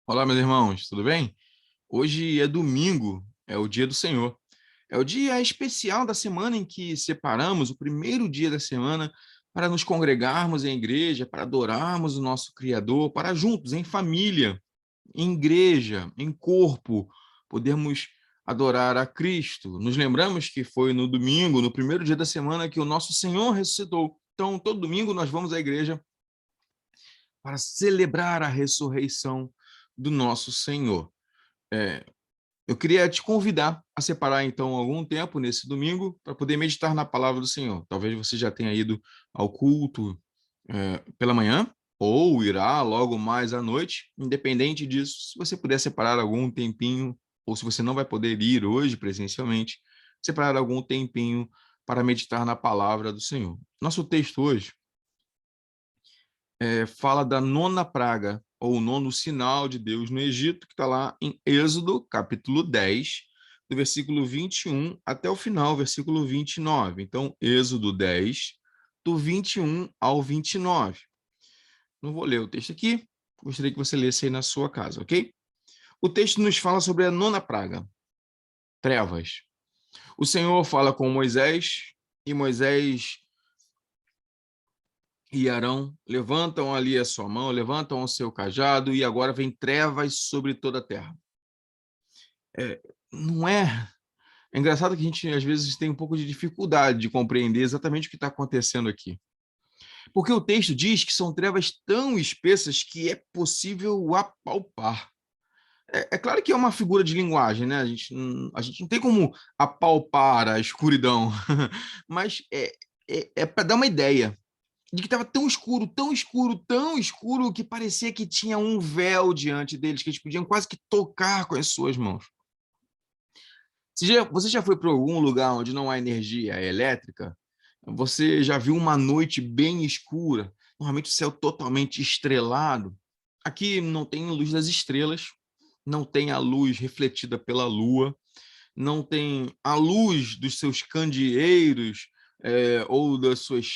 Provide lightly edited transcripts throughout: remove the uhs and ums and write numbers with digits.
Olá, meus irmãos, tudo bem? Hoje é domingo, é o dia do Senhor. É o dia especial da semana em que separamos o primeiro dia da semana para nos congregarmos em igreja, para adorarmos o nosso Criador, para juntos, em família, em igreja, em corpo, podermos adorar a Cristo. Nos lembramos que foi no domingo, no primeiro dia da semana, que o nosso Senhor ressuscitou. Então, todo domingo nós vamos à igreja para celebrar a ressurreição do nosso Senhor. É, eu queria te convidar a separar, então, algum tempo nesse domingo para poder meditar na palavra do Senhor. Talvez você já tenha ido ao culto pela manhã, ou irá logo mais à noite. Independente disso, se você puder separar algum tempinho, ou se você não vai poder ir hoje presencialmente, separar algum tempinho para meditar na palavra do Senhor. Nosso texto hoje fala da nona praga, ou o nono sinal de Deus no Egito, que está lá em Êxodo, capítulo 10, do versículo 21 até o final, versículo 29. Então, Êxodo 10, do 21 ao 29. Não vou ler o texto aqui, gostaria que você lesse aí na sua casa, ok? O texto nos fala sobre a nona praga, trevas. O Senhor fala com Moisés, e Moisés e Arão levantam ali a sua mão, levantam o seu cajado, e agora vem trevas sobre toda a terra. Não é. É engraçado que a gente, às vezes, tem um pouco de dificuldade de compreender exatamente o que está acontecendo aqui. Porque o texto diz que são trevas tão espessas que é possível apalpar. É claro que é uma figura de linguagem, né? A gente não tem como apalpar a escuridão, mas é para dar uma ideia de que estava tão escuro, tão escuro, tão escuro, que parecia que tinha um véu diante deles, que eles podiam quase que tocar com as suas mãos. Você já foi para algum lugar onde não há energia elétrica? Você já viu uma noite bem escura? Normalmente o céu totalmente estrelado. Aqui não tem luz das estrelas, não tem a luz refletida pela lua, não tem a luz dos seus candeeiros ou das suas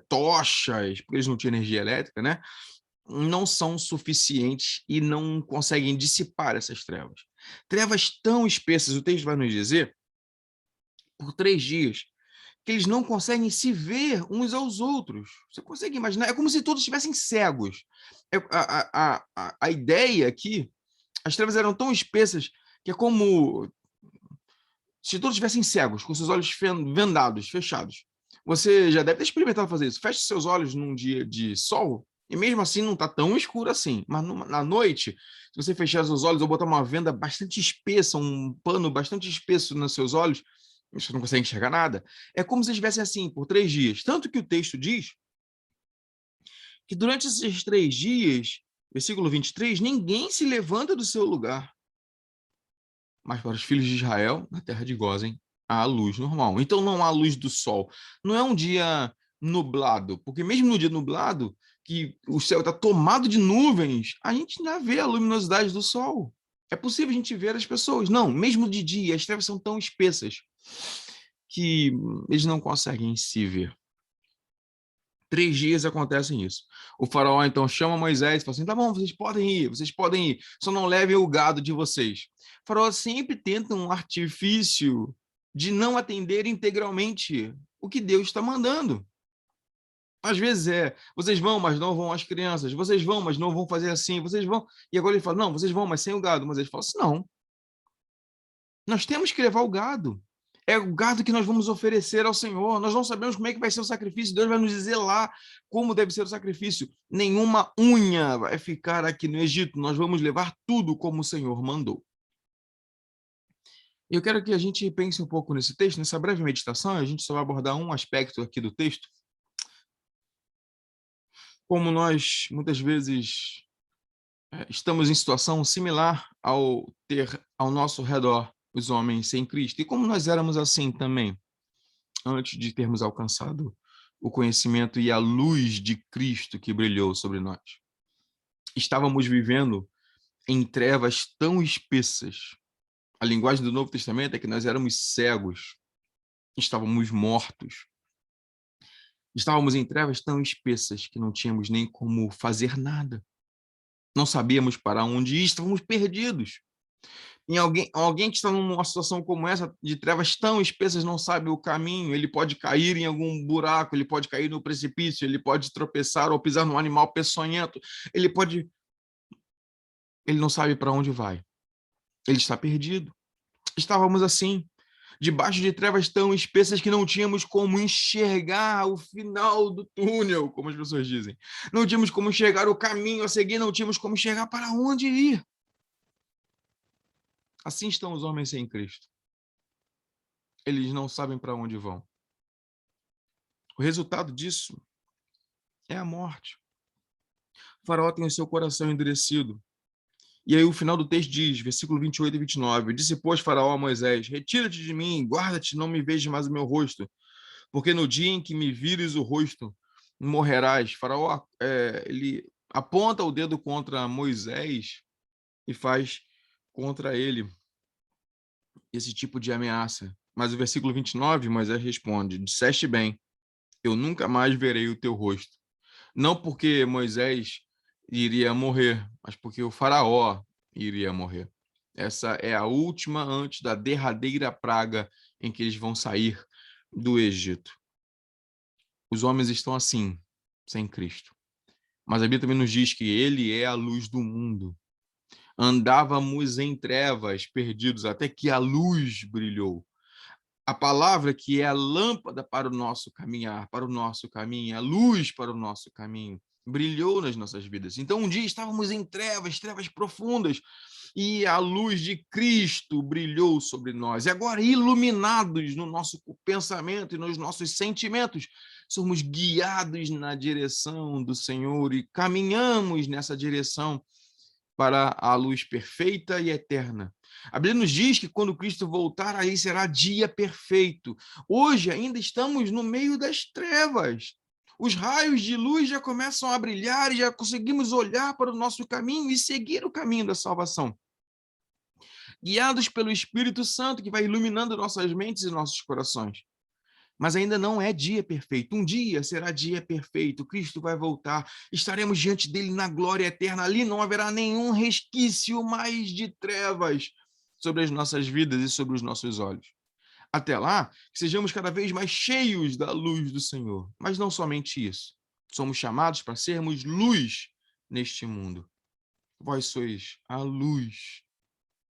tochas, porque eles não tinham energia elétrica, né? Não são suficientes e não conseguem dissipar essas trevas. Trevas tão espessas, o texto vai nos dizer, por 3 dias, que eles não conseguem se ver uns aos outros. Você consegue imaginar? É como se todos estivessem cegos. A ideia aqui, as trevas eram tão espessas que é como se todos estivessem cegos, com seus olhos vendados, fechados. Você já deve ter experimentado fazer isso. Feche seus olhos num dia de sol e mesmo assim não está tão escuro assim. Mas na noite, se você fechar os olhos ou botar uma venda bastante espessa, um pano bastante espesso nos seus olhos, você não consegue enxergar nada. É como se estivessem assim por 3 dias. Tanto que o texto diz que durante esses 3 dias, versículo 23, ninguém se levanta do seu lugar. Mas para os filhos de Israel, na terra de Gósen, há luz normal. Então não há luz do sol. Não é um dia nublado, porque mesmo no dia nublado, que o céu está tomado de nuvens, a gente ainda vê a luminosidade do sol. É possível a gente ver as pessoas. Não, mesmo de dia, as trevas são tão espessas que eles não conseguem se ver. 3 dias acontecem isso. O faraó então chama Moisés e fala assim: tá bom, vocês podem ir, só não levem o gado de vocês. O faraó sempre tenta um artifício de não atender integralmente o que Deus está mandando. Às vezes vocês vão, mas não vão as crianças, vocês vão, mas não vão fazer assim, vocês vão. E agora ele fala: não, vocês vão, mas sem o gado. Mas ele fala assim: não, nós temos que levar o gado. É o gado que nós vamos oferecer ao Senhor. Nós não sabemos como é que vai ser o sacrifício. Deus vai nos dizer lá como deve ser o sacrifício. Nenhuma unha vai ficar aqui no Egito. Nós vamos levar tudo como o Senhor mandou. Eu quero que a gente pense um pouco nesse texto, nessa breve meditação. A gente só vai abordar um aspecto aqui do texto. Como nós, muitas vezes, estamos em situação similar ao ter ao nosso redor os homens sem Cristo. E como nós éramos assim também, antes de termos alcançado o conhecimento e a luz de Cristo que brilhou sobre nós. Estávamos vivendo em trevas tão espessas. A linguagem do Novo Testamento é que nós éramos cegos, estávamos mortos. Estávamos em trevas tão espessas que não tínhamos nem como fazer nada. não sabíamos para onde ir, estávamos perdidos. Em alguém que está numa situação como essa, de trevas tão espessas, não sabe o caminho, ele pode cair em algum buraco, ele pode cair no precipício, ele pode tropeçar ou pisar num animal peçonhento, ele não sabe para onde vai, ele está perdido. Estávamos assim, debaixo de trevas tão espessas que não tínhamos como enxergar o final do túnel, como as pessoas dizem. Não tínhamos como enxergar o caminho a seguir, não tínhamos como enxergar para onde ir. Assim estão os homens sem Cristo. Eles não sabem para onde vão. O resultado disso é a morte. O faraó tem o seu coração endurecido. E aí o final do texto diz, versículo 28 e 29, disse, pois, faraó a Moisés, retira-te de mim, guarda-te, não me vejas mais o meu rosto, porque no dia em que me vires o rosto, morrerás. Faraó, ele aponta o dedo contra Moisés e faz contra ele esse tipo de ameaça. Mas o versículo 29, Moisés responde, disseste bem, eu nunca mais verei o teu rosto. Não porque Moisés iria morrer, mas porque o faraó iria morrer. Essa é a última antes da derradeira praga em que eles vão sair do Egito. Os homens estão assim, sem Cristo. Mas a Bíblia também nos diz que ele é a luz do mundo. Andávamos em trevas, perdidos, até que a luz brilhou. A palavra que é a lâmpada para o nosso caminhar, para o nosso caminho, a luz para o nosso caminho, brilhou nas nossas vidas. Então, um dia estávamos em trevas, trevas profundas, e a luz de Cristo brilhou sobre nós. E agora, iluminados no nosso pensamento e nos nossos sentimentos, somos guiados na direção do Senhor e caminhamos nessa direção para a luz perfeita e eterna. A Bíblia nos diz que quando Cristo voltar, aí será dia perfeito. Hoje ainda estamos no meio das trevas. Os raios de luz já começam a brilhar e já conseguimos olhar para o nosso caminho e seguir o caminho da salvação. Guiados pelo Espírito Santo, que vai iluminando nossas mentes e nossos corações. Mas ainda não é dia perfeito. Um dia será dia perfeito. Cristo vai voltar. Estaremos diante dele na glória eterna. Ali não haverá nenhum resquício mais de trevas sobre as nossas vidas e sobre os nossos olhos. Até lá, que sejamos cada vez mais cheios da luz do Senhor. Mas não somente isso. Somos chamados para sermos luz neste mundo. Vós sois a luz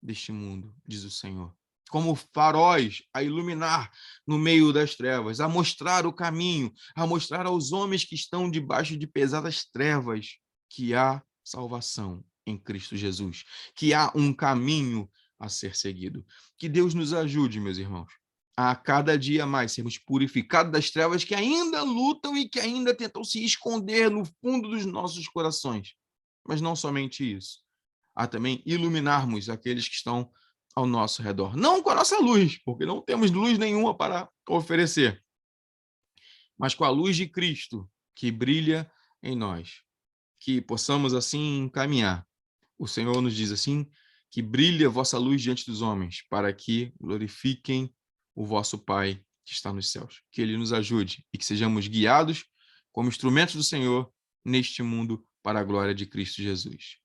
deste mundo, diz o Senhor. Como faróis a iluminar no meio das trevas, a mostrar o caminho, a mostrar aos homens que estão debaixo de pesadas trevas que há salvação em Cristo Jesus, que há um caminho a ser seguido. Que Deus nos ajude, meus irmãos, a cada dia mais sermos purificados das trevas que ainda lutam e que ainda tentam se esconder no fundo dos nossos corações. Mas não somente isso, a também iluminarmos aqueles que estão ao nosso redor. Não com a nossa luz, porque não temos luz nenhuma para oferecer, mas com a luz de Cristo que brilha em nós. Que possamos assim caminhar. O Senhor nos diz assim, que brilhe a vossa luz diante dos homens, para que glorifiquem o vosso Pai que está nos céus. Que Ele nos ajude e que sejamos guiados como instrumentos do Senhor neste mundo para a glória de Cristo Jesus.